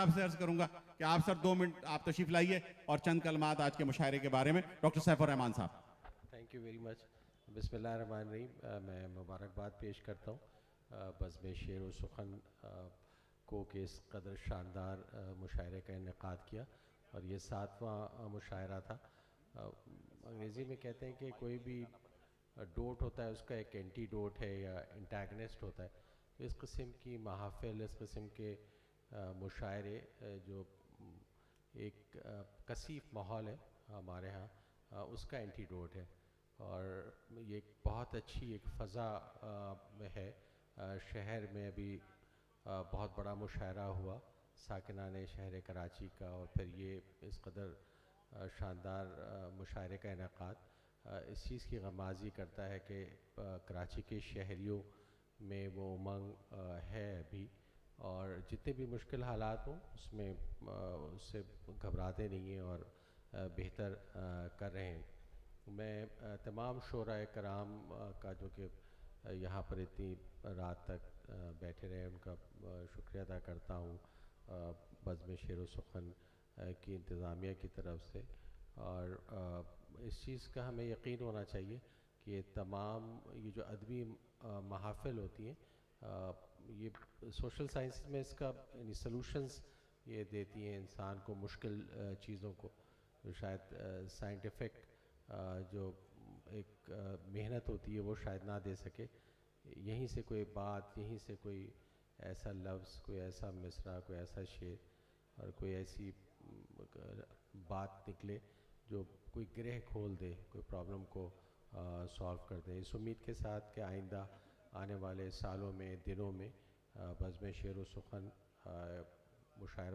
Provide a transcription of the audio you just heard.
آپ سے عرض کروں گا کہ آپ سر 2 منٹ آپ تشریف لائیے اور چند کلمات آج کے مشاعرے کے بارے میں ڈاکٹر سیف الرحمان صاحب. Thank you very much. بسم اللہ الرحمن الرحیم. میں مبارکباد پیش کرتا ہوں بزم شعر و سخن کو کہ اس قدر شاندار مشاعرے کا انعقاد کیا اور یہ 7واں مشاعرہ تھا. انگریزی میں کہتے ہیں کہ کوئی بھی ڈوٹ ہوتا ہے اس کا ایک اینٹی ڈوٹ ہے یا انٹیگنسٹ ہوتا ہے. تو اس قسم کی محافل، اس قسم کے مشاعرے جو ایک کثیف ماحول ہے ہمارے ہاں، اس کا اینٹی ڈوٹ ہے اور یہ ایک بہت اچھی ایک فضا میں ہے. شہر میں ابھی بہت بڑا مشاعرہ ہوا ساکنان شہر کراچی کا، اور پھر یہ اس قدر شاندار مشاعرے کا انعقاد اس چیز کی غمازی کرتا ہے کہ کراچی کے شہریوں میں وہ امنگ ہے ابھی، اور جتنے بھی مشکل حالات ہوں اس میں اس سے گھبراتے نہیں ہیں اور بہتر کر رہے ہیں. میں تمام شعراء کرام کا جو کہ یہاں پر اتنی رات تک بیٹھے رہے ان کا شکریہ ادا کرتا ہوں بزم شعر و سخن کی انتظامیہ کی طرف سے. اور اس چیز کا ہمیں یقین ہونا چاہیے کہ تمام یہ جو ادبی محافل ہوتی ہیں یہ سوشل سائنس میں اس کا یعنی سلوشنز یہ دیتی ہیں انسان کو مشکل چیزوں کو، جو شاید سائنٹیفک جو ایک محنت ہوتی ہے وہ شاید نہ دے سکے. یہیں سے کوئی بات، یہیں سے کوئی ایسا لفظ، کوئی ایسا مصرع، کوئی ایسا شعر اور کوئی ایسی بات نکلے جو کوئی گرہ کھول دے، کوئی پرابلم کو سالو کر دے. اس امید کے ساتھ کہ آئندہ آنے والے سالوں میں، دنوں میں بزم شعر و سخن مشاعرہ